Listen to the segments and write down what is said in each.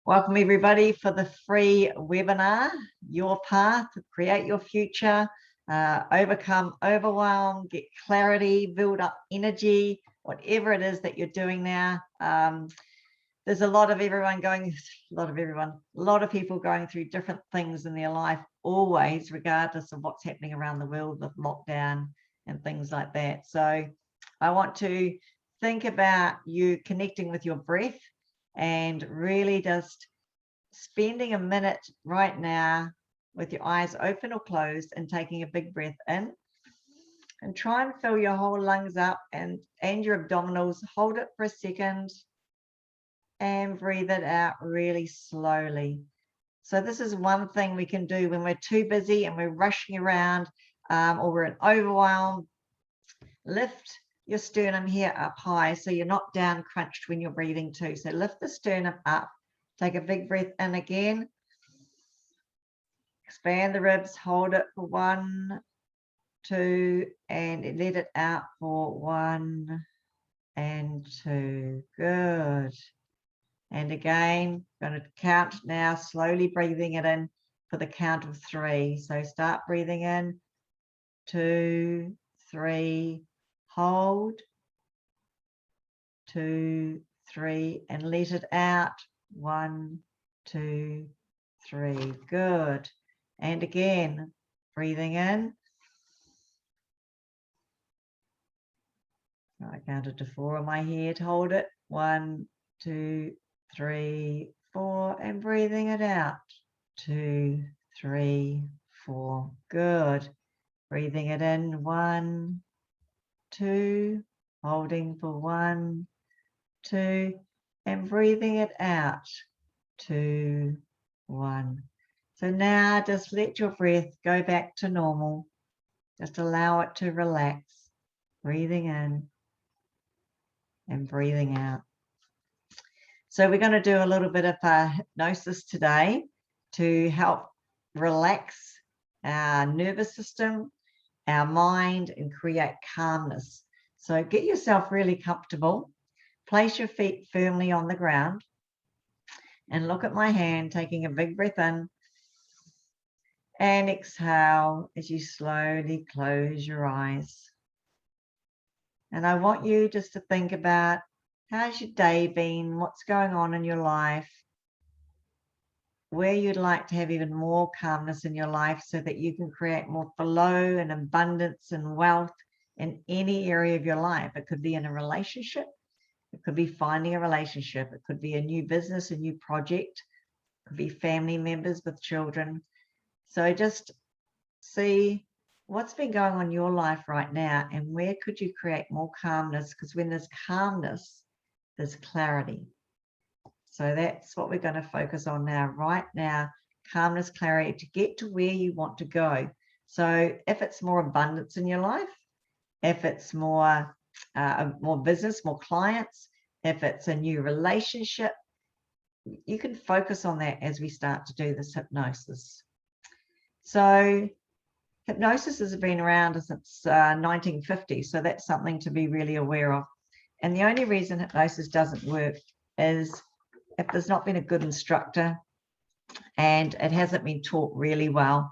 Welcome everybody for the free webinar, Your Path, Create Your Future, Overcome Overwhelm, Get Clarity, Build Up Energy, whatever it is that you're doing now. There's a lot of people going through different things in their life, always, regardless of what's happening around the world with lockdown and things like that. So I want to think about you connecting with your breath and really just spending a minute right now with your eyes open or closed and taking a big breath in, and try and fill your whole lungs up and your abdominals. Hold it for a second and breathe it out really slowly. So this is one thing we can do when we're too busy and we're rushing around or we're in overwhelm. Lift your sternum here up high so you're not down crunched when you're breathing too. So lift the sternum up, take a big breath in again, expand the ribs, hold it for 1, 2, and let it out for 1 and 2. Good. And again, I'm going to count now, slowly breathing it in for the count of 3. So start breathing in, 2, 3, hold, 2, 3, and let it out, 1, 2, 3. Good. And again, breathing in. I counted to 4 on my head. Hold it. 1, 2, 3, 4, and breathing it out. 2, 3, 4. Good. Breathing it in. 1, 2, holding for 1, 2, and breathing it out. 2, 1. So now just let your breath go back to normal. Just allow it to relax. Breathing in and breathing out. So we're going to do a little bit of hypnosis today to help relax our nervous system, our mind, and create calmness. So get yourself really comfortable. Place your feet firmly on the ground and look at my hand, taking a big breath in and exhale as you slowly close your eyes. And I want you just to think about, how's your day been? What's going on in your life? Where you'd like to have even more calmness in your life so that you can create more flow and abundance and wealth in any area of your life. It could be in a relationship. It could be finding a relationship. It could be a new business, a new project. It could be family members with children. So just see what's been going on in your life right now and where could you create more calmness, because when there's calmness, there's clarity. So that's what we're going to focus on now, right now, calmness, clarity, to get to where you want to go. So if it's more abundance in your life, if it's more business, more clients, if it's a new relationship, you can focus on that as we start to do this hypnosis. So hypnosis has been around since 1950, so that's something to be really aware of. And the only reason hypnosis doesn't work is if there's not been a good instructor and it hasn't been taught really well.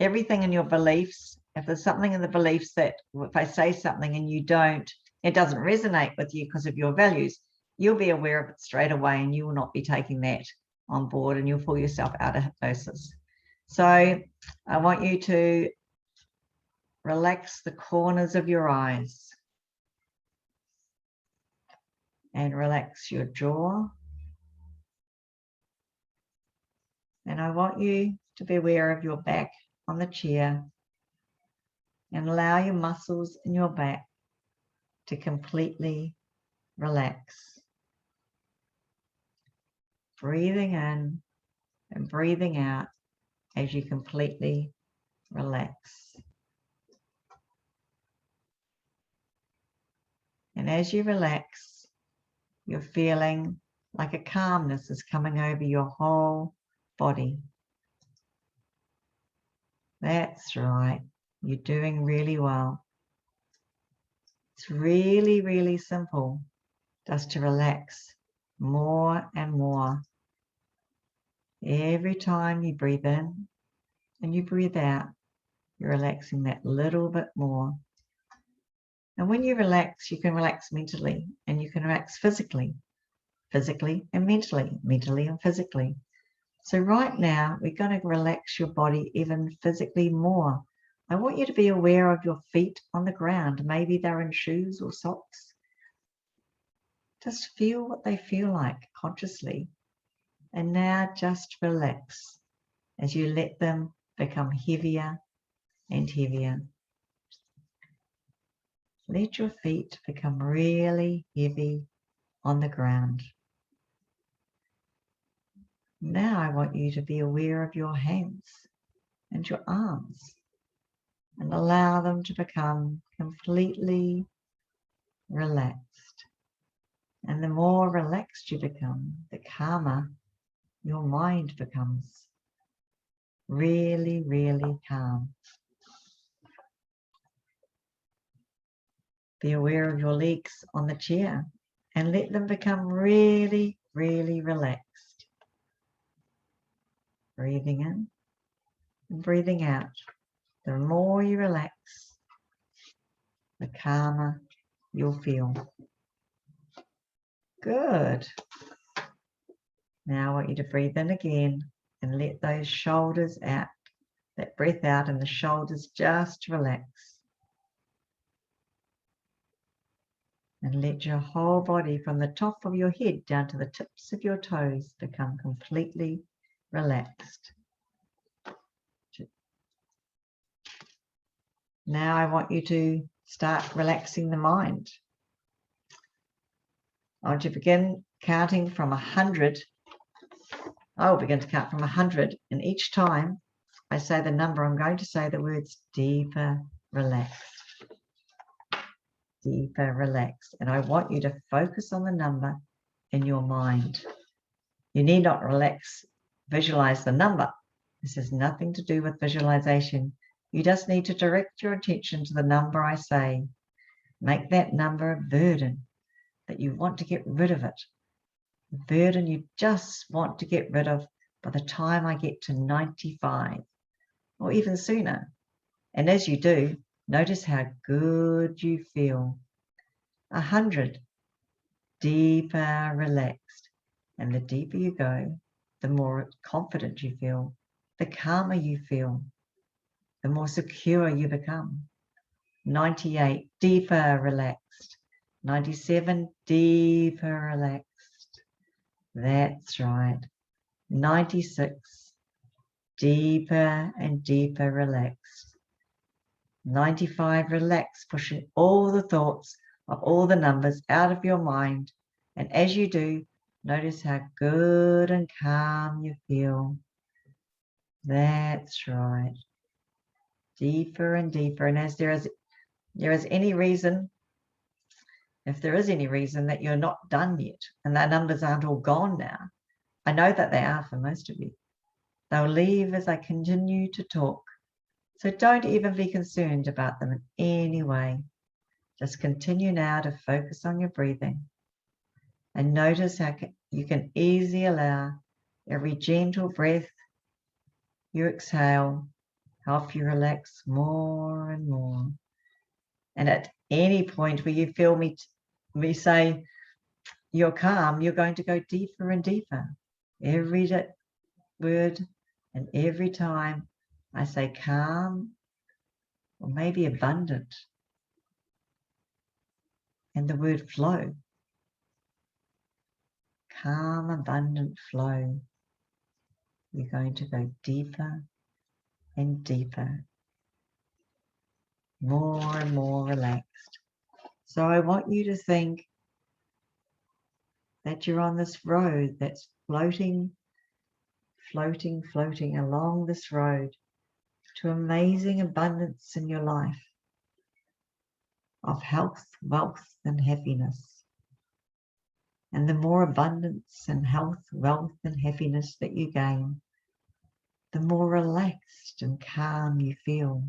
Everything in your beliefs, if there's something in the beliefs that if I say something and you don't, it doesn't resonate with you because of your values, you'll be aware of it straight away and you will not be taking that on board and you'll pull yourself out of hypnosis. So I want you to relax the corners of your eyes and relax your jaw. And I want you to be aware of your back on the chair and allow your muscles in your back to completely relax. Breathing in and breathing out as you completely relax. And as you relax, you're feeling like a calmness is coming over your whole body. That's right. You're doing really well. It's really, really simple just to relax more and more Every time you breathe in and you breathe out, you're relaxing that little bit more. And when you relax, you can relax mentally and you can relax physically and mentally and physically. So right now, we're going to relax your body even physically more. I want you to be aware of your feet on the ground. Maybe they're in shoes or socks. Just feel what they feel like consciously. And now just relax as you let them become heavier and heavier. Let your feet become really heavy on the ground. Now I want you to be aware of your hands and your arms and allow them to become completely relaxed. And the more relaxed you become, the calmer your mind becomes. Really, really calm. Be aware of your legs on the chair and let them become really, really relaxed. Breathing in and breathing out. The more you relax, the calmer you'll feel. Good. Now I want you to breathe in again and let those shoulders out. That breath out and the shoulders just relax. And let your whole body from the top of your head down to the tips of your toes become completely relaxed. Now I want you to start relaxing the mind. I want you to begin counting from 100. I will begin to count from 100, and each time I say the number, I'm going to say the words deeper, relaxed. Deeper, relaxed. And I want you to focus on the number in your mind. You need not visualize the number. This has nothing to do with visualization. You just need to direct your attention to the number I say. Make that number a burden that you want to get rid of it. A burden you just want to get rid of by the time I get to 95 or even sooner. And as you do, notice how good you feel. 100, deeper, relaxed. And the deeper you go, the more confident you feel, the calmer you feel, the more secure you become. 98, deeper, relaxed. 97, deeper, relaxed. That's right. 96, deeper and deeper, relaxed. 95, relax, pushing all the thoughts of all the numbers out of your mind. And as you do, notice how good and calm you feel. That's right. Deeper and deeper. And as there is any reason, if there is any reason that you're not done yet and the numbers aren't all gone now, I know that they are for most of you. They'll leave as I continue to talk. So don't even be concerned about them in any way. Just continue now to focus on your breathing and notice how you can easily allow every gentle breath you exhale help you relax more and more. And at any point where you feel me say you're calm, you're going to go deeper and deeper. Every word and every time I say calm or maybe abundant and the word flow, calm, abundant flow, you're going to go deeper and deeper, more and more relaxed. So I want you to think that you're on this road that's floating along this road to amazing abundance in your life of health, wealth, and happiness. And the more abundance and health, wealth, and happiness that you gain, the more relaxed and calm you feel.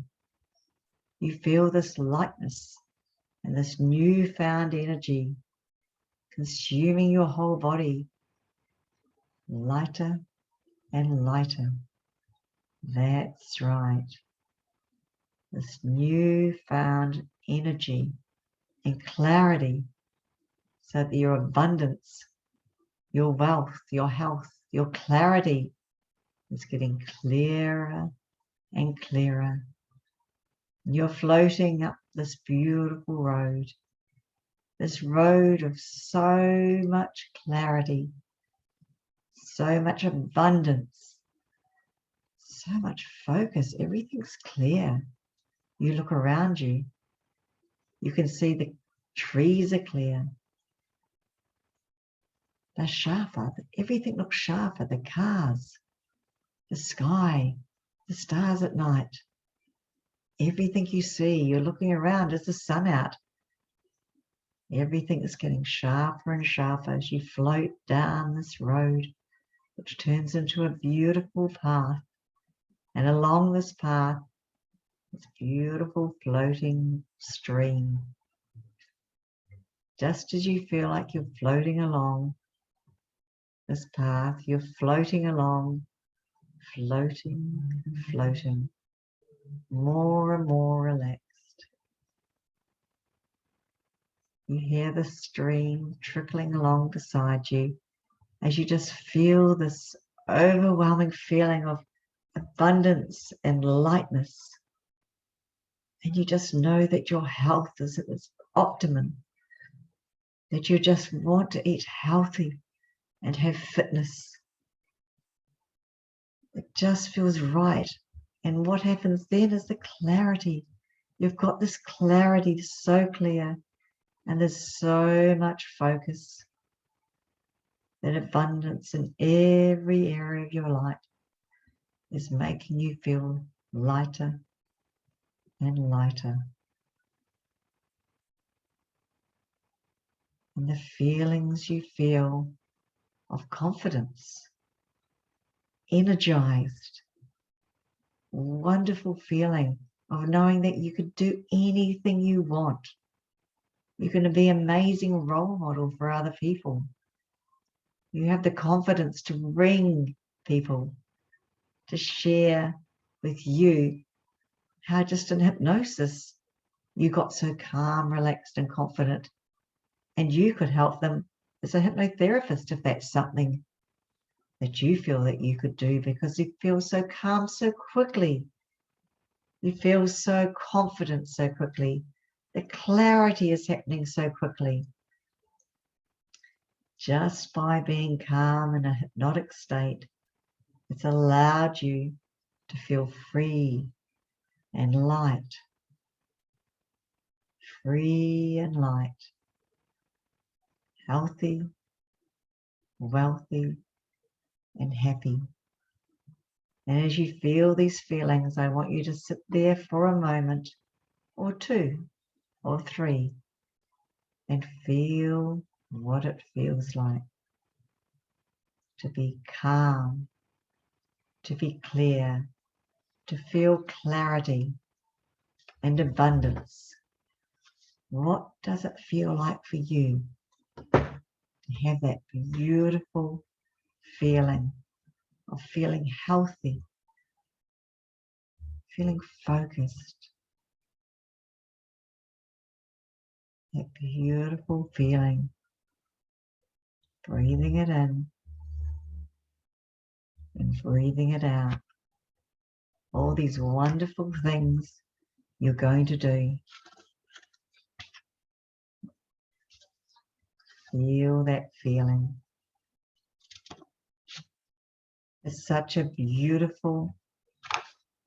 You feel this lightness and this newfound energy consuming your whole body, lighter and lighter. That's right. This newfound energy and clarity, so that your abundance, your wealth, your health, your clarity is getting clearer and clearer. You're floating up this beautiful road, this road of so much clarity, so much abundance, so much focus. Everything's clear. You look around you, you can see the trees are clear. They're sharper. Everything looks sharper. The cars, the sky, the stars at night. Everything you see, you're looking around, is the sun out? Everything is getting sharper and sharper as you float down this road, which turns into a beautiful path. And along this path, this beautiful floating stream. Just as you feel like you're floating along this path, you're floating along, floating, floating, more and more relaxed. You hear the stream trickling along beside you as you just feel this overwhelming feeling of abundance and lightness. And you just know that your health is at its optimum, that you just want to eat healthy and have fitness. It just feels right. And what happens then is the clarity. You've got this clarity so clear, and there's so much focus. That abundance in every area of your life is making you feel lighter and lighter. And the feelings you feel of confidence, energized, wonderful feeling of knowing that you could do anything you want. You're going to be an amazing role model for other people. You have the confidence to bring people to share with you how just in hypnosis you got so calm, relaxed and confident, and you could help them as a hypnotherapist if that's something that you feel that you could do, because you feel so calm so quickly. You feel so confident so quickly. The clarity is happening so quickly. Just by being calm in a hypnotic state, it's allowed you to feel free and light. Free and light. Healthy, wealthy, and happy. And as you feel these feelings, I want you to sit there for a moment or two or three and feel what it feels like to be calm, to be clear, to feel clarity and abundance. What does it feel like for you to have that beautiful feeling of feeling healthy, feeling focused, that beautiful feeling, breathing it in and breathing it out. All these wonderful things you're going to do. Feel that feeling. It's such a beautiful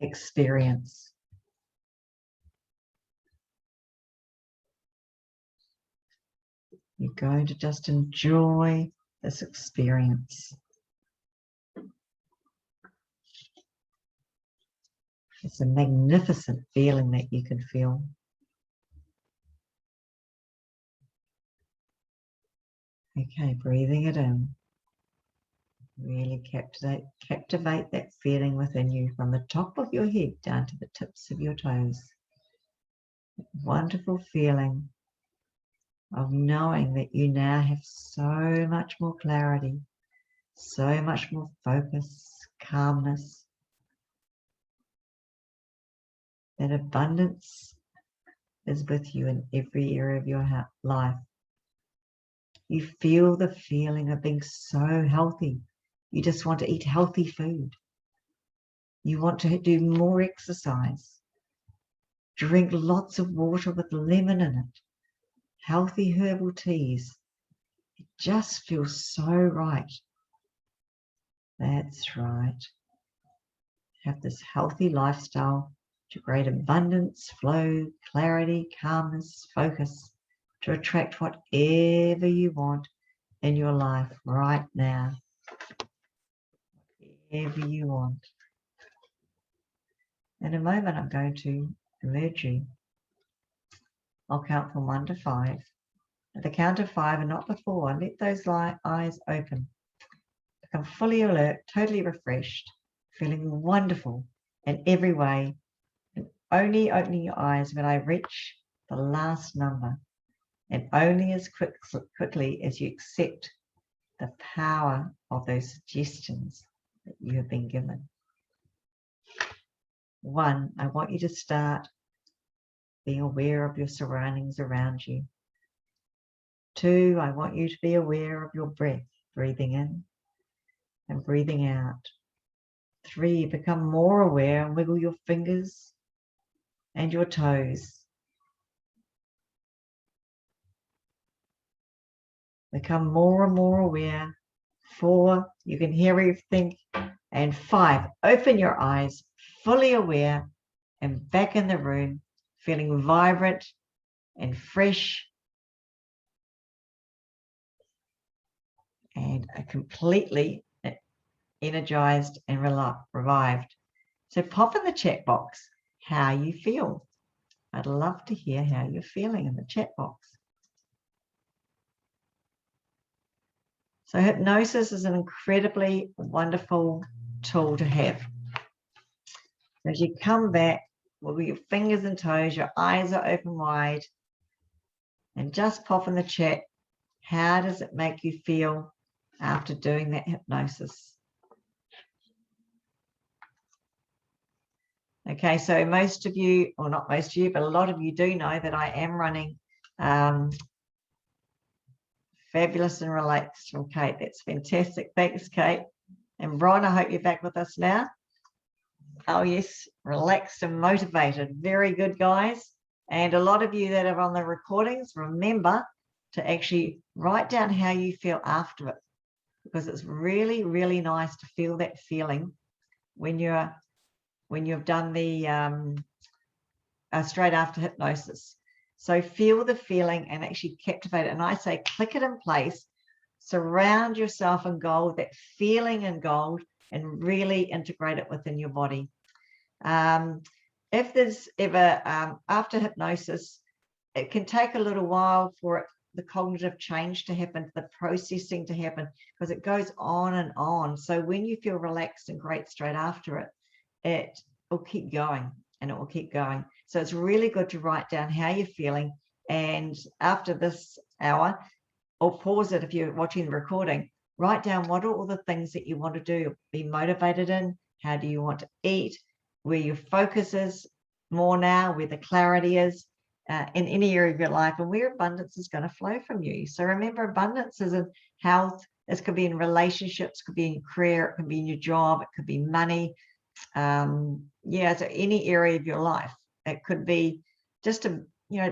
experience. You're going to just enjoy this experience. It's a magnificent feeling that you can feel. Okay, breathing it in. Really captivate that feeling within you from the top of your head down to the tips of your toes. Wonderful feeling of knowing that you now have so much more clarity, So much more focus, calmness. That abundance is with you in every area of your life. You feel the feeling of being so healthy. You just want to eat healthy food. You want to do more exercise. Drink lots of water with lemon in it. Healthy herbal teas. It just feels so right. That's right. Have this healthy lifestyle to create abundance, flow, clarity, calmness, focus, to attract whatever you want in your life right now. Whatever you want. In a moment, I'm going to emerge you. I'll count from 1 to 5. At the count of 5 and not before, let those eyes open. Become fully alert, totally refreshed, feeling wonderful in every way, and only opening your eyes when I reach the last number, and only as quickly as you accept the power of those suggestions that you have been given. 1, I want you to start being aware of your surroundings around you. 2, I want you to be aware of your breath, breathing in and breathing out. 3, become more aware and wiggle your fingers and your toes. Become more and more aware. 4, you can hear everything. And 5, open your eyes, fully aware and back in the room, feeling vibrant and fresh and completely energized and revived. So pop in the chat box how you feel. I'd love to hear how you're feeling in the chat box. So hypnosis is an incredibly wonderful tool to have. As you come back, wiggle your fingers and toes, your eyes are open wide, and just pop in the chat, how does it make you feel after doing that hypnosis? Okay, so most of you, or not most of you, but a lot of you do know that I am running Fabulous and Relaxed from Kate. That's fantastic. Thanks, Kate. And Ron, I hope you're back with us now. Oh, yes, relaxed and motivated. Very good, guys. And a lot of you that are on the recordings, remember to actually write down how you feel after it, because it's really, really nice to feel that feeling when you've done the straight after hypnosis. So feel the feeling and actually captivate it. And I say, click it in place, surround yourself in gold, that feeling in gold, and really integrate it within your body. If there's ever, after hypnosis, it can take a little while for the cognitive change to happen, the processing to happen, because it goes on and on. So when you feel relaxed and great straight after it, it will keep going and it will keep going. So it's really good to write down how you're feeling. And after this hour, or pause it if you're watching the recording, write down what are all the things that you want to do, be motivated in, how do you want to eat, where your focus is more now, where the clarity is in any area of your life, and where abundance is going to flow from you. So remember, abundance is in health, this could be in relationships, could be in career, it could be in your job, it could be money. Yeah, so any area of your life. It could be just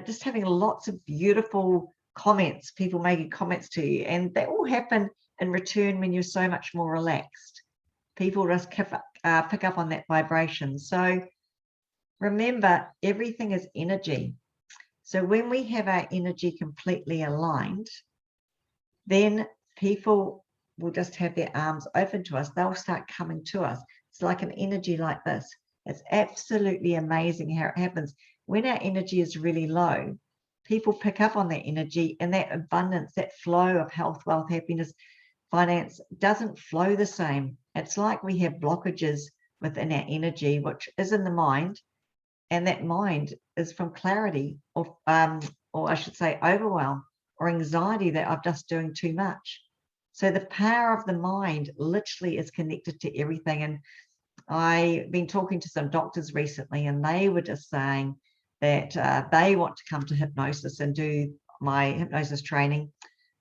just having lots of beautiful comments, people making comments to you, and they all happen in return when you're so much more relaxed. People just pick up on that vibration. So remember, everything is energy. So when we have our energy completely aligned, then people will just have their arms open to us. They'll start coming to us. It's like an energy like this. It's absolutely amazing how it happens. When our energy is really low, people pick up on that energy, and that abundance, that flow of health, wealth, happiness, finance doesn't flow the same. It's like we have blockages within our energy, which is in the mind, and that mind is from clarity, or I should say overwhelm or anxiety that I'm just doing too much. So the power of the mind literally is connected to everything. And I've been talking to some doctors recently, and they were just saying that they want to come to hypnosis and do my hypnosis training,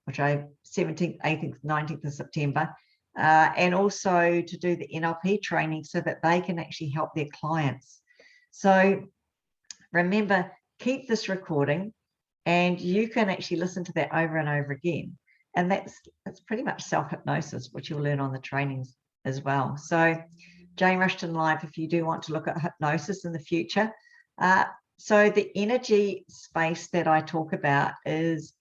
which I 17th, 18th, 19th of September, and also to do the NLP training so that they can actually help their clients. So remember, keep this recording, and you can actually listen to that over and over again. And that's pretty much self-hypnosis, which you'll learn on the trainings as well. So Jane Rushton Live, if you do want to look at hypnosis in the future. So the energy space that I talk about is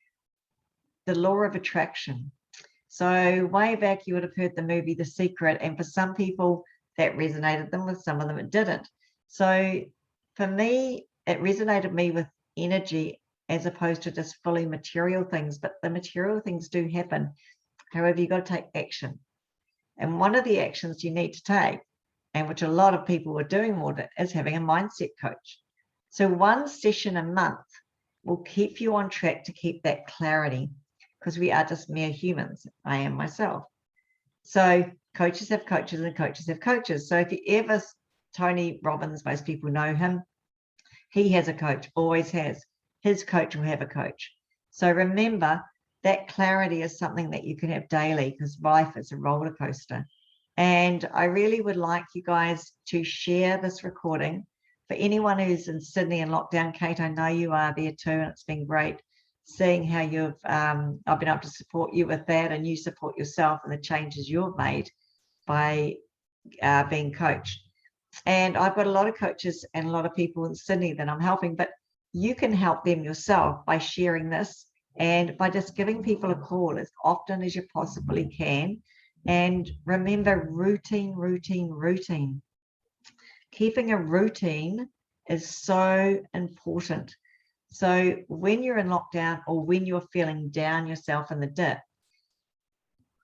the law of attraction. So way back, you would have heard the movie The Secret, and for some people that resonated them, with some of them it didn't. So for me, it resonated me with energy as opposed to just fully material things, but the material things do happen. However, you've got to take action. And one of the actions you need to take, and which a lot of people are doing more, is having a mindset coach. So one session a month will keep you on track to keep that clarity, because we are just mere humans. I am myself. So coaches have coaches and coaches have coaches. So if you ever, Tony Robbins, most people know him, he has a coach, always has. His coach will have a coach. So remember, that clarity is something that you can have daily, because life is a roller coaster. And I really would like you guys to share this recording. For anyone who's in Sydney and lockdown, Kate, I know you are there too, and it's been great seeing how you've, I've been able to support you with that, and you support yourself and the changes you've made by being coached. And I've got a lot of coaches and a lot of people in Sydney that I'm helping, but you can help them yourself by sharing this and by just giving people a call as often as you possibly can. And remember, routine, routine, routine. Keeping a routine is so important. So when you're in lockdown, or when you're feeling down yourself in the dip,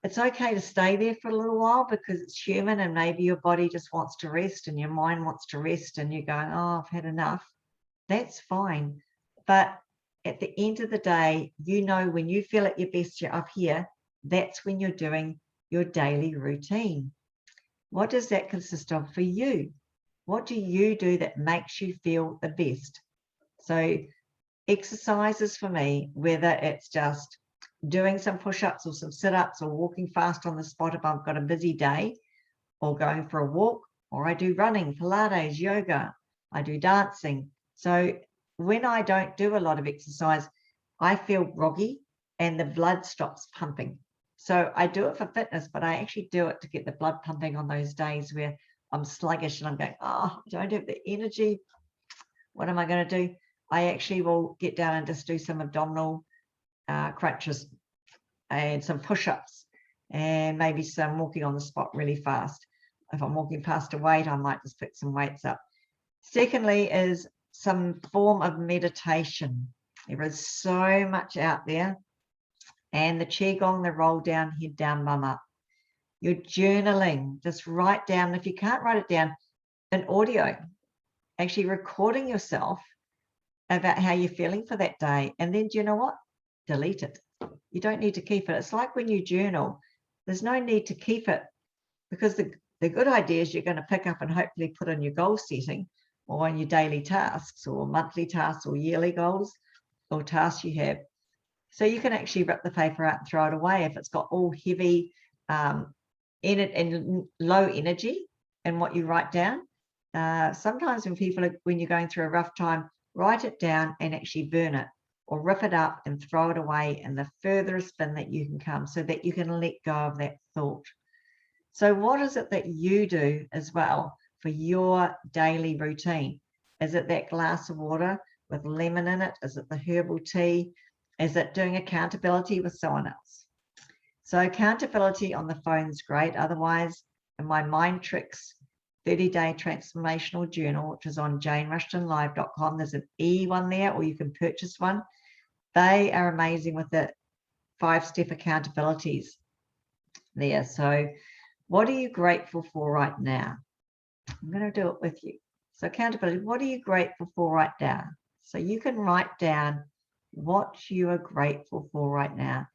it's okay to stay there for a little while, because it's human, and maybe your body just wants to rest and your mind wants to rest, and you're going, oh, I've had enough. That's fine. But at the end of the day, you know, when you feel at your best, you're up here, that's when you're doing your daily routine. What does that consist of for you? What do you do that makes you feel the best? So exercises for me, whether it's just doing some push-ups or some sit-ups or walking fast on the spot if I've got a busy day, or going for a walk, or I do running, Pilates, yoga, I do dancing. So when I don't do a lot of exercise, I feel groggy and the blood stops pumping. So I do it for fitness, but I actually do it to get the blood pumping on those days where I'm sluggish and I'm going, oh, I don't have the energy. What am I going to do? I actually will get down and just do some abdominal crunches and some push-ups, and maybe some walking on the spot really fast. If I'm walking past a weight, I might just pick some weights up. Secondly is some form of meditation. There is so much out there. And the qigong, the roll down, head down, bum up. You're journaling, just write down. If you can't write it down, an audio, actually recording yourself about how you're feeling for that day. And then, do you know what? Delete it. You don't need to keep it. It's like when you journal, there's no need to keep it, because the good ideas you're going to pick up and hopefully put on your goal setting, or on your daily tasks or monthly tasks or yearly goals or tasks you have. So you can actually rip the paper out and throw it away if it's got all heavy in it and low energy in what you write down. Sometimes when you're going through a rough time, write it down and actually burn it, or rip it up and throw it away in the furthest bin that you can come, so that you can let go of that thought. So what is it that you do as well for your daily routine? Is it that glass of water with lemon in it? Is it the herbal tea? Is it doing accountability with someone else? So accountability on the phone's great. Otherwise, in my Mind Tricks 30-day transformational journal, which is on janerushtonlive.com, there's an e-one there, or you can purchase one. They are amazing with the 5-step accountabilities there. So what are you grateful for right now? I'm going to do it with you. So accountability, what are you grateful for right now? So you can write down what you are grateful for right now.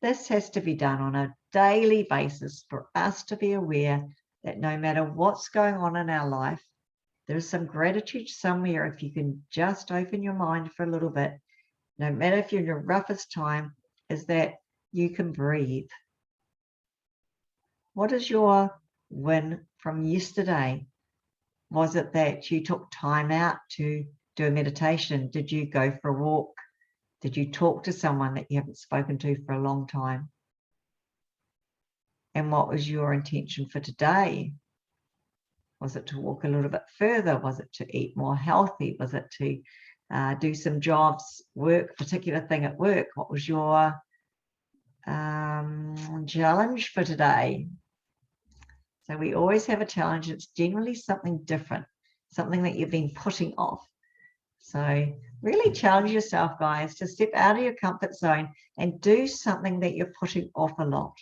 This has to be done on a daily basis for us to be aware that no matter what's going on in our life, there's some gratitude somewhere. If you can just open your mind for a little bit, no matter if you're in your roughest time, is that you can breathe. What is your win from yesterday? Was it that you took time out to do a meditation? Did you go for a walk? Did you talk to someone that you haven't spoken to for a long time? And what was your intention for today? Was it to walk a little bit further? Was it to eat more healthy? Was it to do some jobs, work, particular thing at work? What was your challenge for today? So we always have a challenge. It's generally something different, something that you've been putting off. So really challenge yourself, guys, to step out of your comfort zone and do something that you're putting off a lot.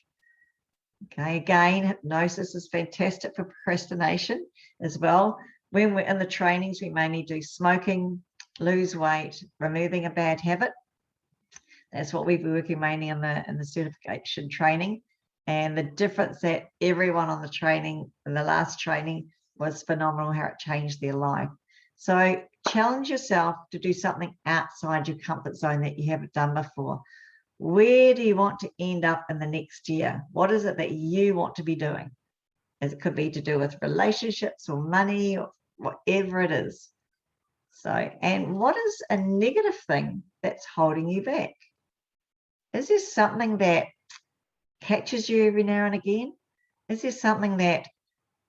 Okay, again, hypnosis is fantastic for procrastination as well. When we're in the trainings, we mainly do smoking, lose weight, removing a bad habit. That's what we've been working mainly in the certification training. And the difference that everyone on the training, in the last training, was phenomenal, how it changed their life. So challenge yourself to do something outside your comfort zone that you haven't done before. Where do you want to end up in the next year? What is it that you want to be doing? It could be to do with relationships or money or whatever it is. So, and what is a negative thing that's holding you back? Is there something that catches you every now and again? Is there something that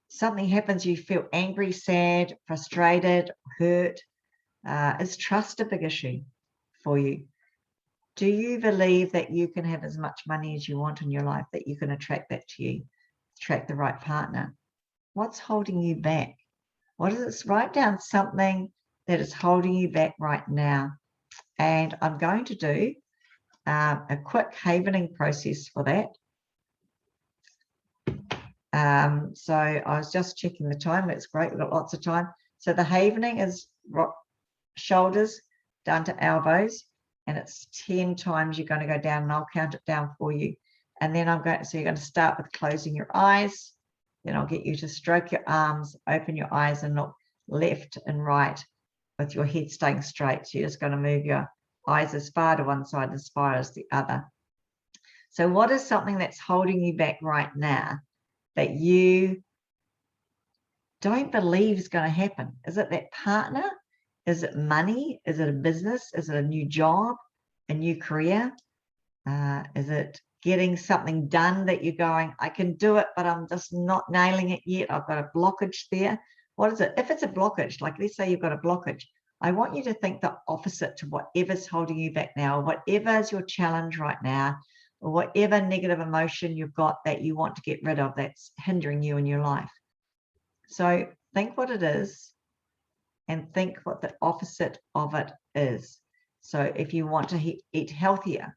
something happens, you feel angry, sad, frustrated, hurt? Is trust a big issue for you? Do you believe that you can have as much money as you want in your life, that you can attract that to you, attract the right partner? What's holding you back? What is it? Write down something that is holding you back right now. And I'm going to do a quick havening process for that. So I was just checking the time. It's great. We've got lots of time. So the havening is shoulders down to elbows, and it's 10 times you're going to go down, and I'll count it down for you. And then so you're going to start with closing your eyes. Then I'll get you to stroke your arms, open your eyes, and look left and right with your head staying straight. So you're just going to move your eyes as far to one side as far as the other. So what is something that's holding you back right now that you don't believe is going to happen? Is it that partner? Is it money? Is it a business? Is it a new job, a new career? Is it getting something done that you're going, I can do it, but I'm just not nailing it yet. I've got a blockage there. What is it? If it's a blockage, like let's say you've got a blockage, I want you to think the opposite to whatever's holding you back now, or whatever is your challenge right now, or whatever negative emotion you've got that you want to get rid of that's hindering you in your life. So think what it is and think what the opposite of it is. So if you want to eat healthier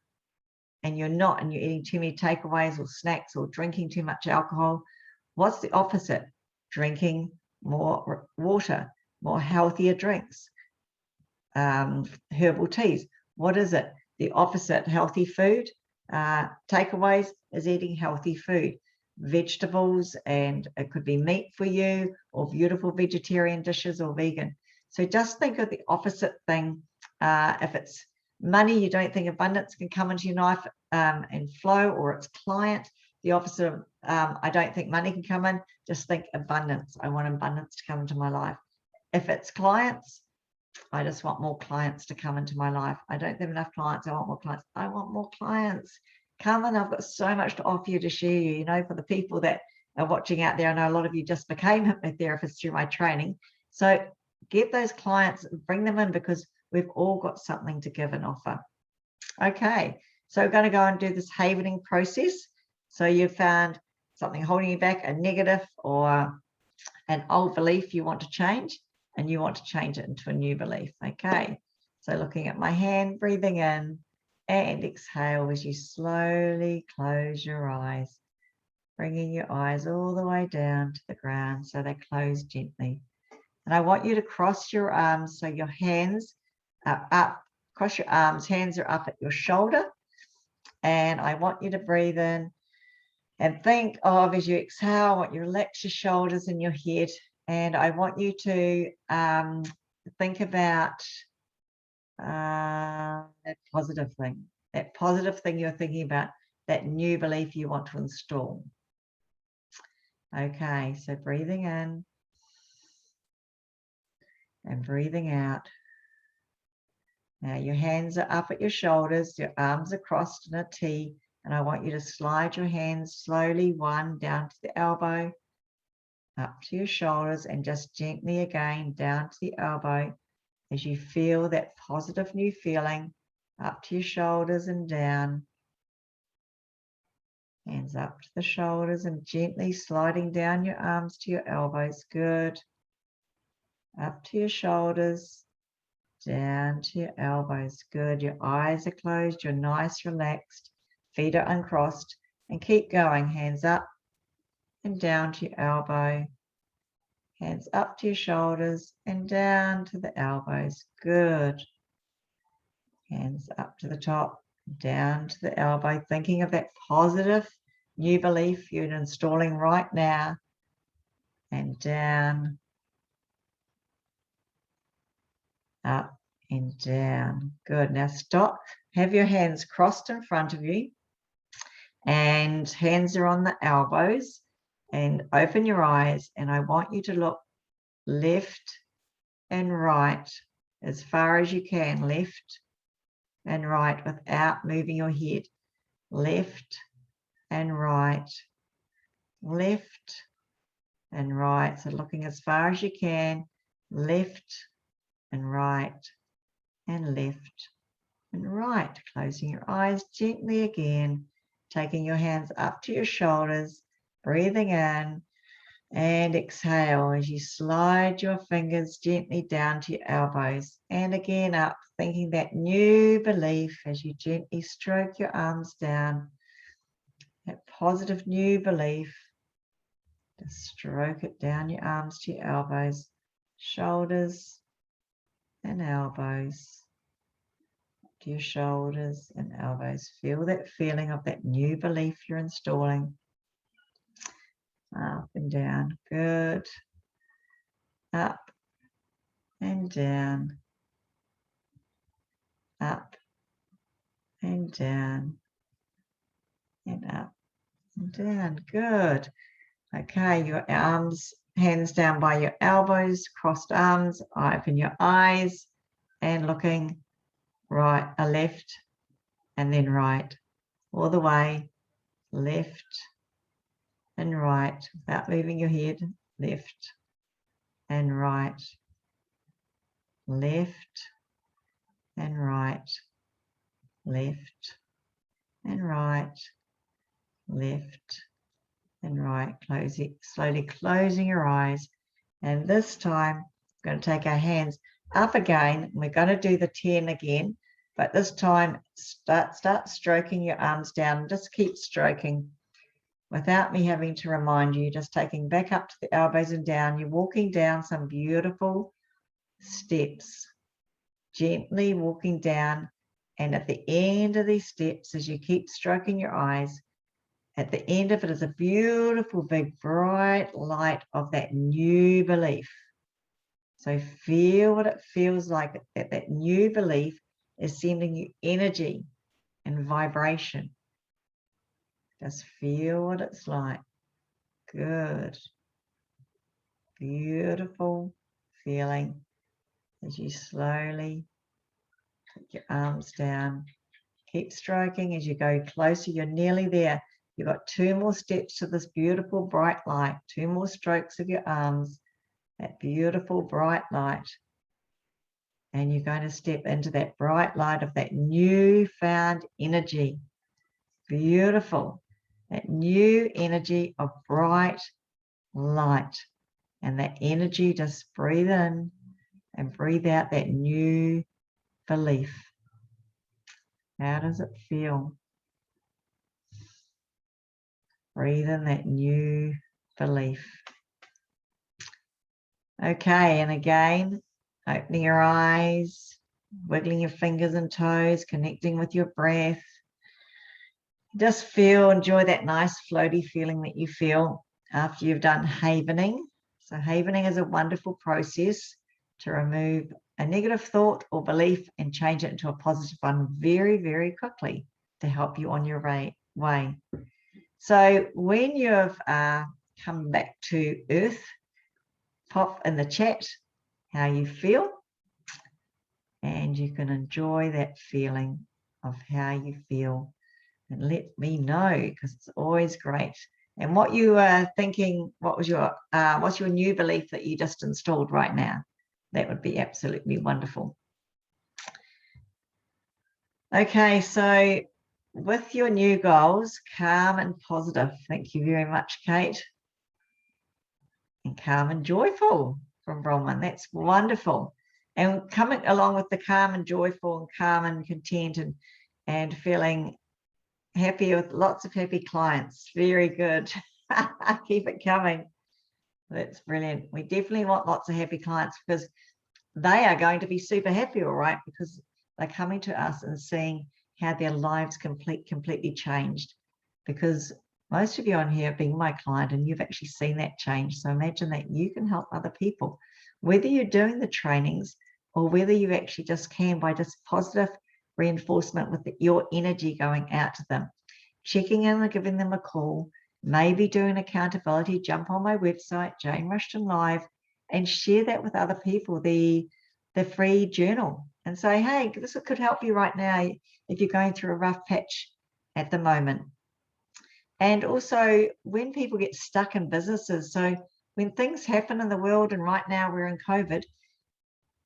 and you're not, and you're eating too many takeaways or snacks or drinking too much alcohol, what's the opposite? Drinking more water, more healthier drinks, herbal teas. What is it? The opposite, healthy food. Takeaways is eating healthy food, vegetables, and it could be meat for you, or beautiful vegetarian dishes, or vegan. So just think of the opposite thing. If it's money, you don't think abundance can come into your life and flow, or it's client, the opposite of I don't think money can come in, just think abundance. I want abundance to come into my life. If it's clients, I just want more clients to come into my life. I don't have enough clients. I want more clients. I want more clients. Come in. I've got so much to offer you, to share you. You know, for the people that are watching out there, I know a lot of you just became hypnotherapists through my training. So get those clients and bring them in, because we've all got something to give and offer. Okay, so we're going to go and do this havening process. So you've found something holding you back, a negative or an old belief you want to change, and you want to change it into a new belief. Okay, so looking at my hand, breathing in and exhale as you slowly close your eyes, bringing your eyes all the way down to the ground so they close gently. And I want you to cross your arms, so your hands are up, cross your arms, hands are up at your shoulder, And I want you to breathe in and think of, as you exhale, I want you to relax your shoulders and your head. And I want you to think about that positive thing you're thinking about, that new belief you want to install. Okay, so breathing in and breathing out. Now your hands are up at your shoulders, your arms are crossed in a T, and I want you to slide your hands slowly, one down to the elbow, up to your shoulders, and just gently again down to the elbow as you feel that positive new feeling up to your shoulders and down. Hands up to the shoulders and gently sliding down your arms to your elbows. Good. Up to your shoulders, down to your elbows. Good. Your eyes are closed. You're nice, relaxed. Feet are uncrossed. And keep going. Hands up and down to your elbow. Hands up to your shoulders and down to the elbows. Good. Hands up to the top, down to the elbow. Thinking of that positive new belief you're installing right now. And down, up and down. Good. Now stop. Have your hands crossed in front of you and hands are on the elbows, and open your eyes, and I want you to look left and right as far as you can, left and right without moving your head. Left and right, left and right. So looking as far as you can, left and right and left and right. Closing your eyes gently again, taking your hands up to your shoulders, breathing in and exhale as you slide your fingers gently down to your elbows and again up, thinking that new belief as you gently stroke your arms down, that positive new belief. Just stroke it down your arms to your elbows, shoulders and elbows, to your shoulders and elbows. Feel that feeling of that new belief you're installing. Up and down. Good. Up and down. Up and down. And up and down. Good. Okay, your arms, hands down by your elbows, crossed arms, open your eyes and looking right, left and then right, all the way, left and right, without moving your head, left and right, left and right, left and right, left and right. Slowly closing your eyes. And this time, we're going to take our hands up again. We're going to do the 10 again, but this time, start stroking your arms down. Just keep stroking without me having to remind you, just taking back up to the elbows and down. You're walking down some beautiful steps, gently walking down. And at the end of these steps, as you keep stroking your eyes, at the end of it is a beautiful, big, bright light of that new belief. So feel what it feels like that new belief is sending you energy and vibration. Just feel what it's like. Good. Beautiful feeling as you slowly put your arms down. Keep stroking as you go closer. You're nearly there. You've got 2 more steps to this beautiful bright light, 2 more strokes of your arms, that beautiful bright light. And you're going to step into that bright light of that newfound energy. Beautiful. That new energy of bright light. And that energy, just breathe in and breathe out that new belief. How does it feel? Breathe in that new belief. Okay, and again, opening your eyes, wiggling your fingers and toes, connecting with your breath. Just enjoy that nice floaty feeling that you feel after you've done havening. So havening is a wonderful process to remove a negative thought or belief and change it into a positive one very, very quickly to help you on your way. So when you've come back to earth, pop in the chat how you feel, and you can enjoy that feeling of how you feel and let me know, because it's always great. And what you are thinking, what's your new belief that you just installed right now? That would be absolutely wonderful. Okay, so with your new goals, calm and positive. Thank you very much, Kate. And calm and joyful from Bronwyn. That's wonderful. And coming along with the calm and joyful and calm and content and feeling happy with lots of happy clients. Very good. Keep it coming. That's brilliant. We definitely want lots of happy clients because they are going to be super happy, all right, because they're coming to us and seeing how their lives completely changed. Because most of you on here have been my client and you've actually seen that change. So imagine that you can help other people, whether you're doing the trainings or whether you actually just can by just positive reinforcement with your energy going out to them, checking in and giving them a call, maybe doing accountability. Jump on my website, Jane Rushton Live, and share that with other people, the free journal, and say, hey, this could help you right now if you're going through a rough patch at the moment. And also when people get stuck in businesses, so when things happen in the world, and right now we're in COVID,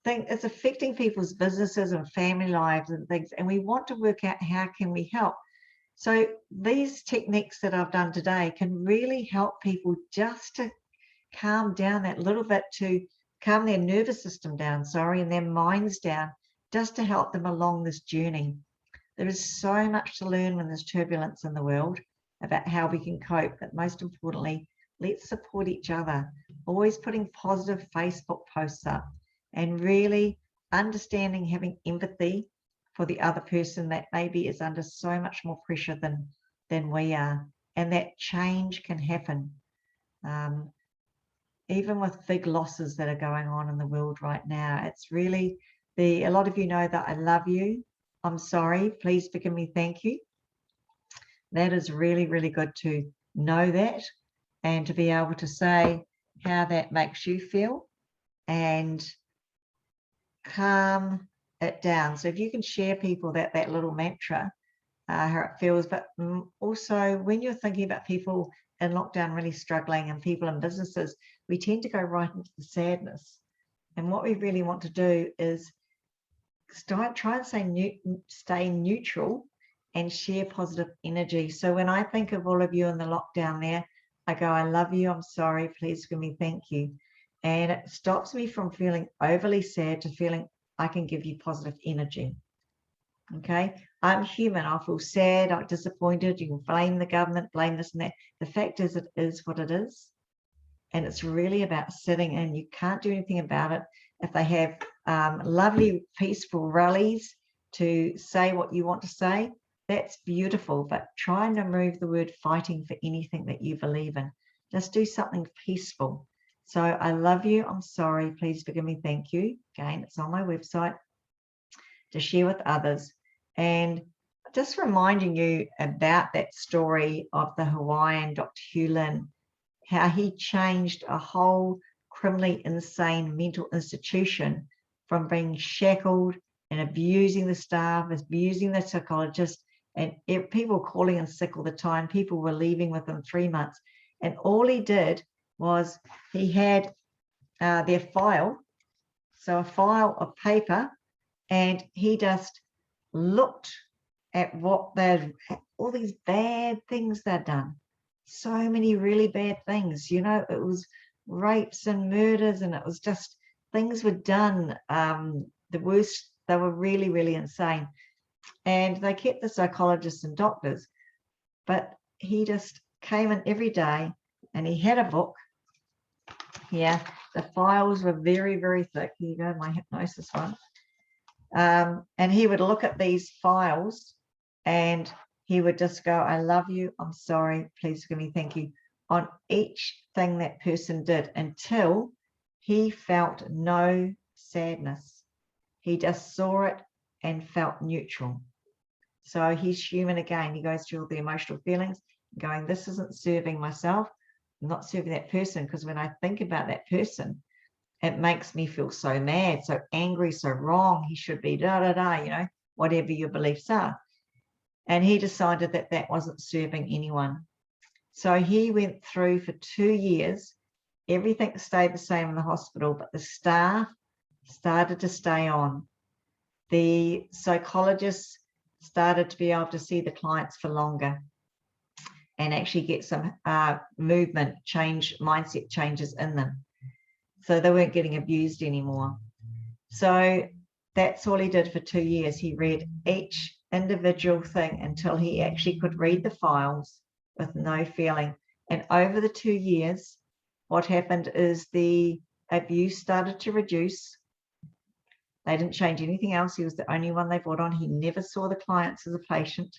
it's affecting people's businesses and family lives and things, and we want to work out how can we help. So these techniques that I've done today can really help people just to calm down that little bit, to calm their nervous system down, and their minds down, just to help them along this journey. There is so much to learn when there's turbulence in the world about how we can cope, but most importantly, let's support each other. Always putting positive Facebook posts up and really understanding, having empathy for the other person that maybe is under so much more pressure than we are, and that change can happen. Even with big losses that are going on in the world right now, it's really a lot of you know that I love you. I'm sorry, please forgive me, thank you. That is really, really good to know that, and to be able to say how that makes you feel and calm it down. So if you can share people that little mantra, how it feels, but also when you're thinking about people in lockdown really struggling and people in businesses, we tend to go right into the sadness. And what we really want to do is try and stay neutral and share positive energy. So when I think of all of you in the lockdown there, I go, I love you, I'm sorry, please give me thank you. And it stops me from feeling overly sad to feeling I can give you positive energy. Okay, I'm human. I'll feel sad, I'm disappointed. You can blame the government, blame this and that. The fact is, it is what it is. And it's really about sitting in. You can't do anything about it. If they have lovely, peaceful rallies to say what you want to say, that's beautiful. But try and remove the word fighting for anything that you believe in. Just do something peaceful. So I love you. I'm sorry. Please forgive me. Thank you. Again, it's on my website to share with others. And just reminding you about that story of the Hawaiian Dr. Hugh Lin, how he changed a whole criminally insane mental institution from being shackled and abusing the staff, abusing the psychologist, and people were calling in sick all the time. People were leaving within 3 months. And all he did was he had their file, so a file of paper, and he just looked at what all these bad things they'd done. So many really bad things, you know, it was rapes and murders, and it was just things were done, the worst. They were really, really insane. And they kept the psychologists and doctors, but he just came in every day and he had a book. Yeah, the files were very, very thick. Here you go, my hypnosis one. And he would look at these files and he would just go, I love you, I'm sorry, please forgive me, thank you, on each thing that person did until he felt no sadness. He just saw it and felt neutral. So he's human again. He goes through all the emotional feelings, going, this isn't serving myself, I'm not serving that person, because when I think about that person, it makes me feel so mad, so angry, so wrong. He should be da-da-da, whatever your beliefs are. And he decided that that wasn't serving anyone. So he went through for 2 years. Everything stayed the same in the hospital, but the staff started to stay on. The psychologists started to be able to see the clients for longer and actually get some movement change, mindset changes in them. So they weren't getting abused anymore. So that's all he did for 2 years. He read each individual thing until he actually could read the files with no feeling. And over the 2 years, what happened is the abuse started to reduce. They didn't change anything else. He was the only one they brought on. He never saw the clients as a patient,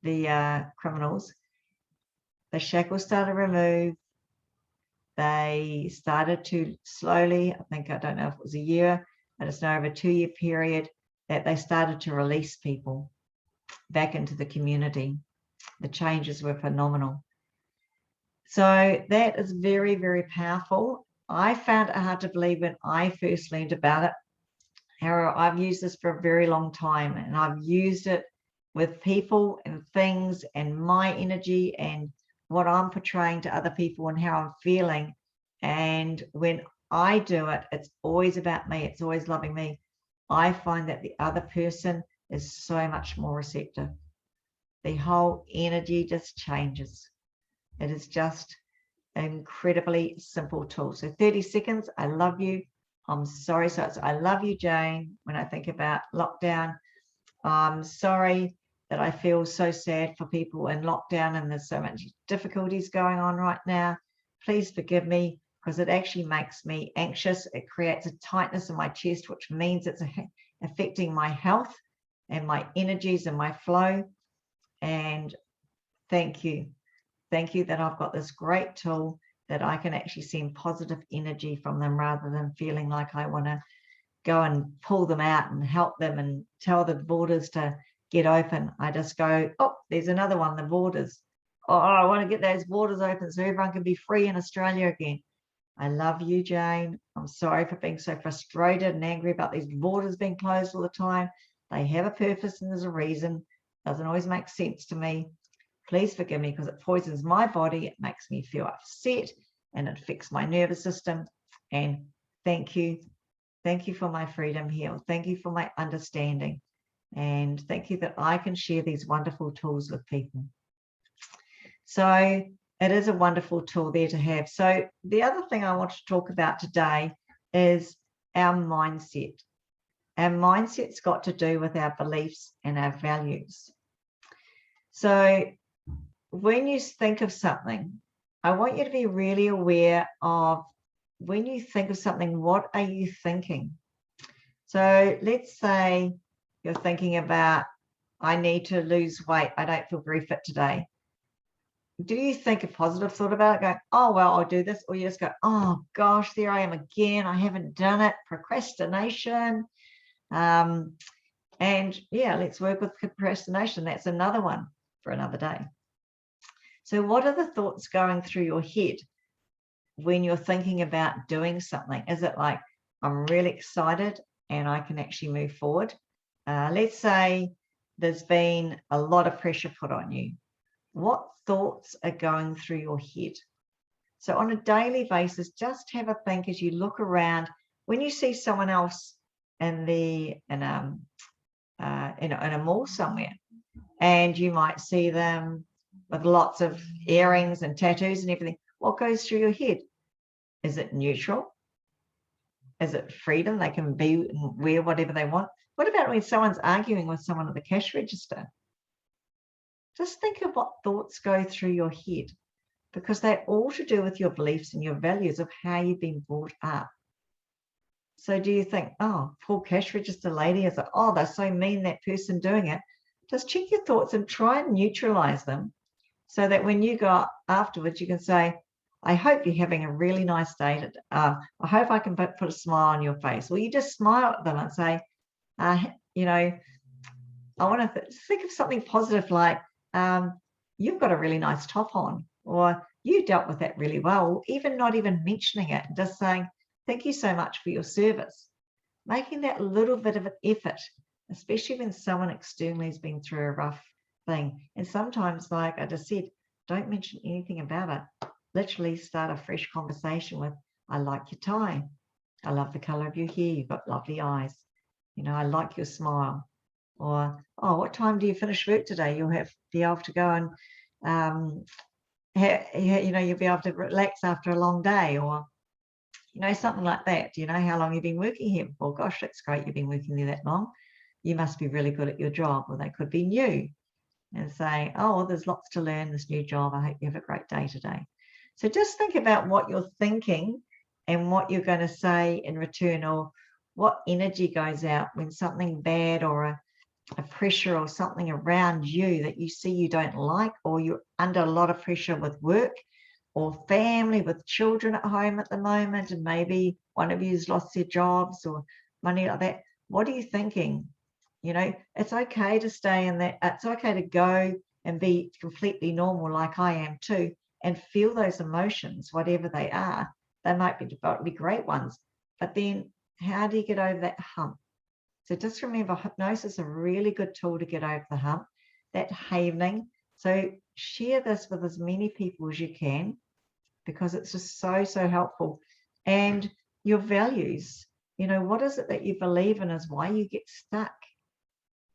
the criminals. The shackles started removed. They started to slowly, I don't know if it was a year, I just know over a 2-year period, that they started to release people back into the community. The changes were phenomenal. So that is very, very powerful. I found it hard to believe when I first learned about it. However, I've used this for a very long time, and I've used it with people and things and my energy and what I'm portraying to other people and how I'm feeling. And when I do it, it's always about me. It's always loving me. I find that the other person is so much more receptive. The whole energy just changes. It is just an incredibly simple tool. So 30 seconds, I love you. I'm sorry. So it's I love you, Jane. When I think about lockdown, I'm sorry that I feel so sad for people in lockdown and there's so much difficulties going on right now. Please forgive me, because it actually makes me anxious. It creates a tightness in my chest, which means it's affecting my health and my energies and my flow. And thank you. Thank you that I've got this great tool that I can actually send positive energy from them rather than feeling like I want to go and pull them out and help them and tell the borders to get open. I just go, oh, there's another one, the borders. Oh, I want to get those borders open so everyone can be free in Australia again. I love you, Jane. I'm sorry for being so frustrated and angry about these borders being closed all the time. They have a purpose and there's a reason. Doesn't always make sense to me. Please forgive me, because it poisons my body. It makes me feel upset and it affects my nervous system. And thank you. Thank you for my freedom here. Thank you for my understanding. And thank you that I can share these wonderful tools with people. So it is a wonderful tool there to have. So the other thing I want to talk about today is our mindset. Our mindset's got to do with our beliefs and our values. So when you think of something, I want you to be really aware of when you think of something, what are you thinking? So let's say you're thinking about, I need to lose weight. I don't feel very fit today. Do you think a positive thought about it, going, oh, well, I'll do this? Or you just go, oh, gosh, there I am again. I haven't done it. Procrastination. And yeah, let's work with procrastination. That's another one for another day. So what are the thoughts going through your head when you're thinking about doing something? Is it like, I'm really excited and I can actually move forward? Let's say there's been a lot of pressure put on you. What thoughts are going through your head? So on a daily basis, just have a think as you look around. When you see someone else in a mall somewhere, and you might see them with lots of earrings and tattoos and everything, what goes through your head? Is it neutral? Is it freedom? They can be and wear whatever they want. What about when someone's arguing with someone at the cash register? Just think of what thoughts go through your head, because they're all to do with your beliefs and your values of how you've been brought up. So do you think, oh, poor cash register lady, is it, oh, they're so mean, that person doing it? just check your thoughts and try and neutralize them so that when you go up afterwards, you can say, I hope you're having a really nice day. I hope I can put a smile on your face. Or you just smile at them and say, you know, I want to think of something positive like, you've got a really nice top on, or you dealt with that really well, even not even mentioning it, just saying, thank you so much for your service. Making that little bit of an effort, especially when someone externally has been through a rough thing. And sometimes, like I just said, don't mention anything about it. Literally start a fresh conversation with, I like your tie. I love the color of your hair. You've got lovely eyes. You know, I like your smile. Or, oh, what time do you finish work today? You'll be able to go and, you know, you'll be able to relax after a long day, or, you know, something like that. Do you know how long you've been working here for? Gosh, that's great. You've been working there that long. You must be really good at your job. Or they could be new and say, oh, well, there's lots to learn, this new job. I hope you have a great day today. So just think about what you're thinking and what you're going to say in return, or what energy goes out when something bad or a pressure or something around you that you see you don't like, or you're under a lot of pressure with work or family, with children at home at the moment, and maybe one of you's lost their jobs or money like that. What are you thinking? You know, it's okay to stay in that. It's okay to go and be completely normal, like I am too, and feel those emotions, whatever they are. They might be great ones, but then how do you get over that hump? So just remember, hypnosis is a really good tool to get over the hump, that havening. So share this with as many people as you can, because it's just so, so helpful. And your values, you know, what is it that you believe in is why you get stuck.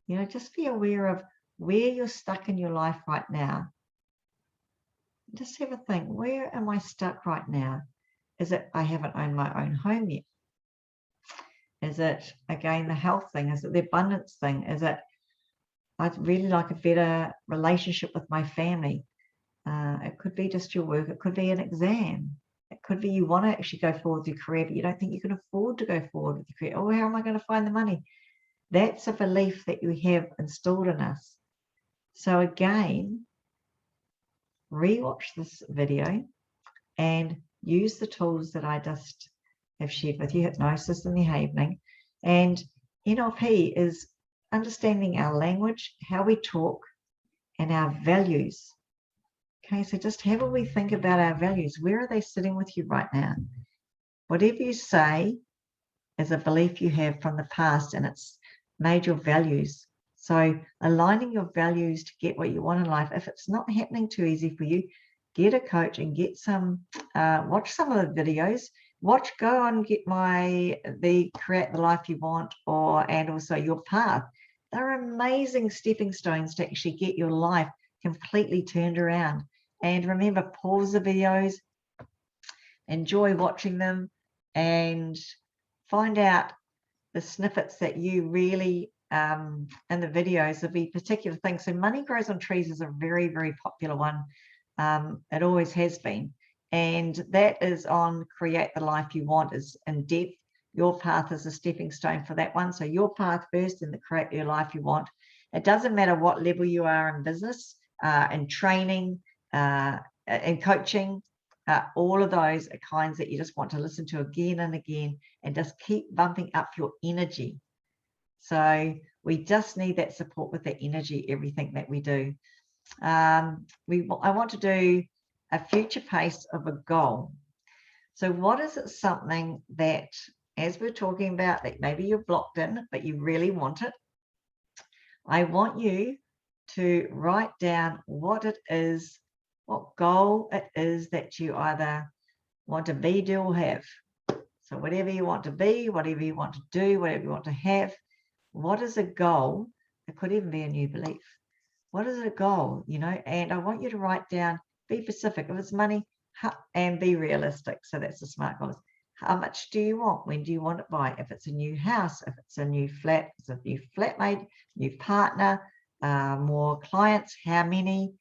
You know, just be aware of where you're stuck in your life right now. Just have a think, where am I stuck right now? Is it I haven't owned my own home yet? Is it, again, the health thing? Is it the abundance thing? Is it, I'd really like a better relationship with my family? It could be just your work. It could be an exam. It could be you want to actually go forward with your career, but you don't think you can afford to go forward with your career. Oh, how am I going to find the money? That's a belief that you have installed in us. So again, rewatch this video and use the tools that I just have shared with you, hypnosis and the havening. And NLP is understanding our language, how we talk, and our values. Okay, so just have a wee think about our values. Where are they sitting with you right now? Whatever you say is a belief you have from the past, and it's made your values. So aligning your values to get what you want in life. If it's not happening too easy for you, get a coach and get some, watch some of the videos. Go on, get the Create the Life You Want, and also Your Path. They're amazing stepping stones to actually get your life completely turned around. And remember, pause the videos, enjoy watching them, and find out the snippets that you really, in the videos, there'll be particular things. So Money Grows on Trees is a very, very popular one. It always has been. And that is on Create the Life You Want, is in depth. Your Path is a stepping stone for that one. So Your Path first, and the Create Your Life You Want. It doesn't matter what level you are in business, in training, in coaching. All of those are kinds that you just want to listen to again and again, and just keep bumping up your energy. So we just need that support with the energy, everything that we do. I want to do a future pace of a goal. So what is it, something that, as we're talking about, that maybe you're blocked in, but you really want it? I want you to write down what it is, what goal it is that you either want to be, do, or have. So whatever you want to be, whatever you want to do, whatever you want to have, what is a goal? It could even be a new belief. What is a goal, you know? And I want you to write down, be specific. If it's money, and be realistic. So that's the SMART goals. How much do you want? When do you want it by? If it's a new house, if it's a new flat, if it's a new flatmate, new partner, more clients, how many?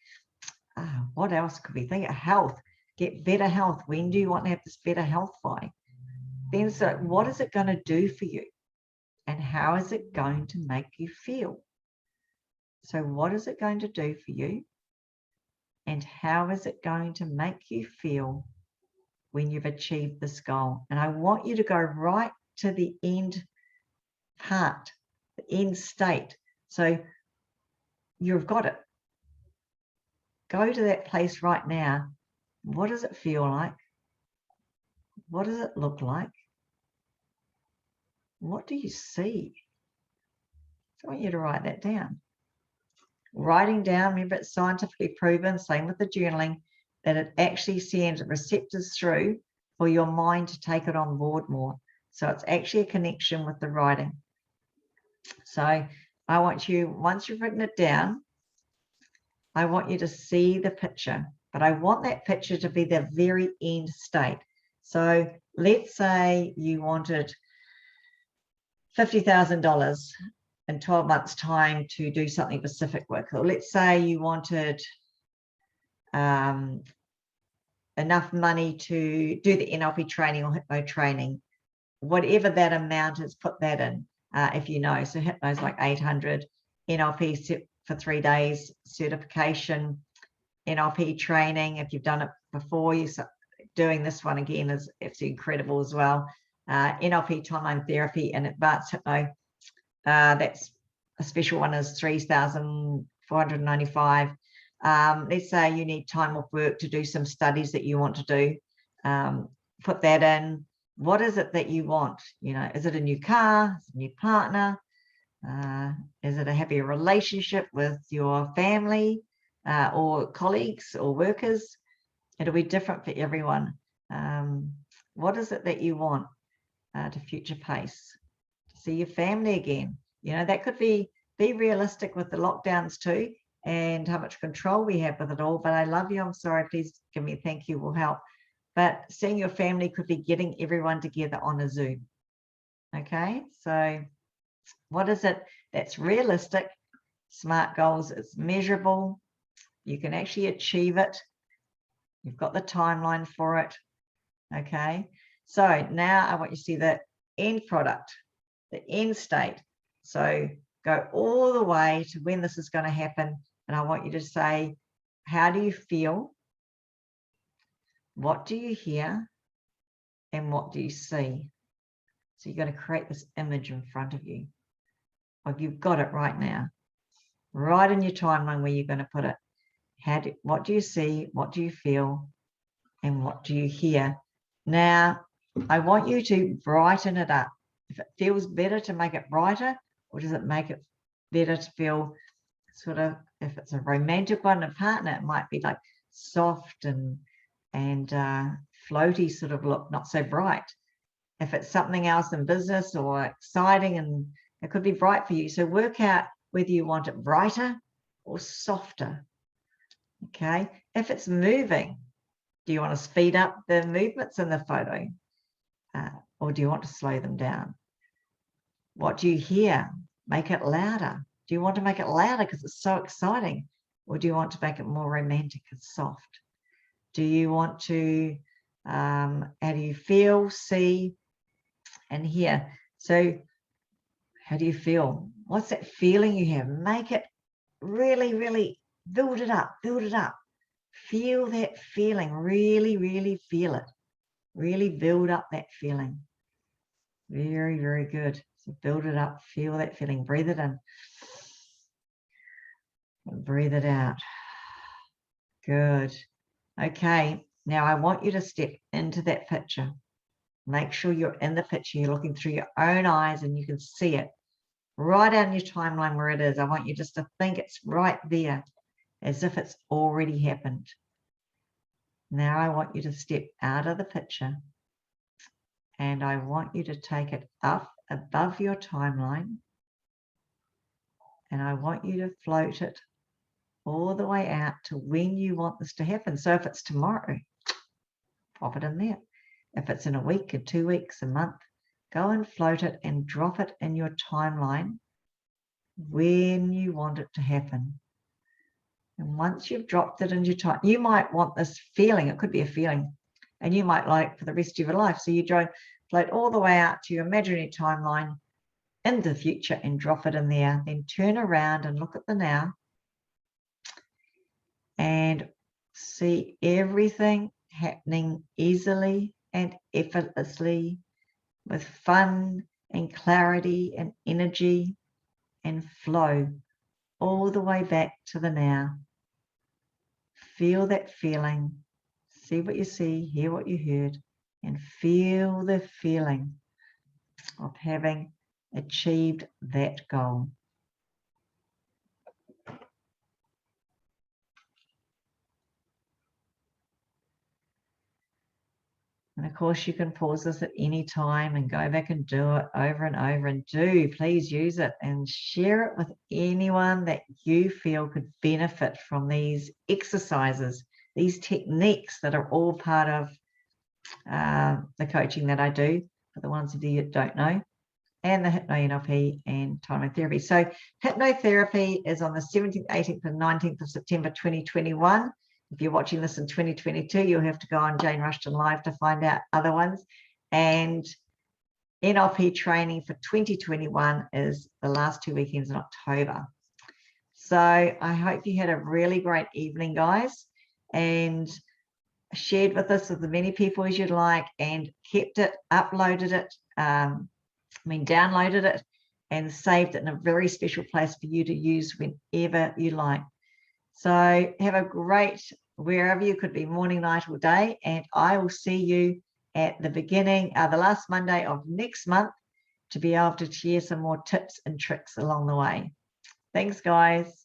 What else could we think? Health, get better health. When do you want to have this better health by? Then, so what is it going to do for you? And how is it going to make you feel? So what is it going to do for you? And how is it going to make you feel when you've achieved this goal? And I want you to go right to the end part, the end state. So you've got it. Go to that place right now. What does it feel like? What does it look like? What do you see? So I want you to write that down. Writing down, remember, it's scientifically proven, same with the journaling, that it actually sends receptors through for your mind to take it on board more. So it's actually a connection with the writing. So I want you, once you've written it down, I want you to see the picture, but I want that picture to be the very end state. So let's say you wanted $50,000 in 12 months' time to do something specific with. Or let's say you wanted enough money to do the NLP training or hypno training. Whatever that amount is, put that in, if you know. So hypno is like 800, NLP for 3 days, certification, NLP training. If you've done it before, you're doing this one again is absolutely incredible as well. NLP timeline therapy and advanced hypno. That's a special one is 3,495. Let's say you need time off work to do some studies that you want to do. Put that in. What is it that you want? You know, is it a new car? Is it a new partner? Is it a happier relationship with your family or colleagues or workers? It'll be different for everyone. What is it that you want to future pace? To see your family again. You know, that could be realistic with the lockdowns too, and how much control we have with it all. But I love you. I'm sorry. Please give me a thank you will help. But seeing your family could be getting everyone together on a Zoom. Okay, so what is it that's realistic? SMART goals, it's measurable. You can actually achieve it. You've got the timeline for it. Okay, so now I want you to see the end product, the end state. So go all the way to when this is going to happen. And I want you to say, how do you feel? What do you hear? And what do you see? So you're going to create this image in front of you. Like you've got it right now, right in your timeline where you're going to put it. What do you see? What do you feel? And what do you hear? Now, I want you to brighten it up. If it feels better to make it brighter, or does it make it better to feel sort of, if it's a romantic one, a partner, it might be like soft and floaty sort of look, not so bright. If it's something else in business or exciting, and it could be bright for you. So work out whether you want it brighter or softer. Okay. If it's moving, do you want to speed up the movements in the photo? Or do you want to slow them down? What do you hear? Make it louder. Do you want to make it louder because it's so exciting? Or do you want to make it more romantic and soft? Do you want to, how do you feel, see, and hear? So how do you feel? What's that feeling you have? Make it really, really, build it up, build it up. Feel that feeling, really, really feel it. Really build up that feeling. Very, very good. So build it up, feel that feeling, breathe it in. And breathe it out. Good. Okay, now I want you to step into that picture. Make sure you're in the picture, you're looking through your own eyes and you can see it. Right on your timeline where it is. I want you just to think it's right there, as if it's already happened. Now I want you to step out of the picture and I want you to take it up above your timeline and I want you to float it all the way out to when you want this to happen. So if it's tomorrow, pop it in there. If it's in a week or 2 weeks, a month, go and float it and drop it in your timeline when you want it to happen. And once you've dropped it in your time, you might want this feeling, it could be a feeling, and you might like it for the rest of your life. So you float all the way out to your imaginary timeline in the future and drop it in there. Then turn around and look at the now and see everything happening easily and effortlessly with fun and clarity and energy and flow all the way back to the now. Feel that feeling. See what you see, hear what you heard, and feel the feeling of having achieved that goal. And of course, you can pause this at any time and go back and do it over and over. And please use it and share it with anyone that you feel could benefit from these exercises, these techniques that are all part of the coaching that I do for the ones of you that don't know, and the Hypno-NLP and Time Therapy. So hypnotherapy is on the 17th, 18th and 19th of September 2021. If you're watching this in 2022, you'll have to go on Jane Rushton Live to find out other ones. And NLP training for 2021 is the last 2 weekends in October. So I hope you had a really great evening, guys, and shared with us with as many people as you'd like, and kept it, uploaded it, downloaded it and saved it in a very special place for you to use whenever you like. So have a great, wherever you could be, morning, night or day, and I will see you at the beginning, the last Monday of next month, to be able to share some more tips and tricks along the way. Thanks, guys.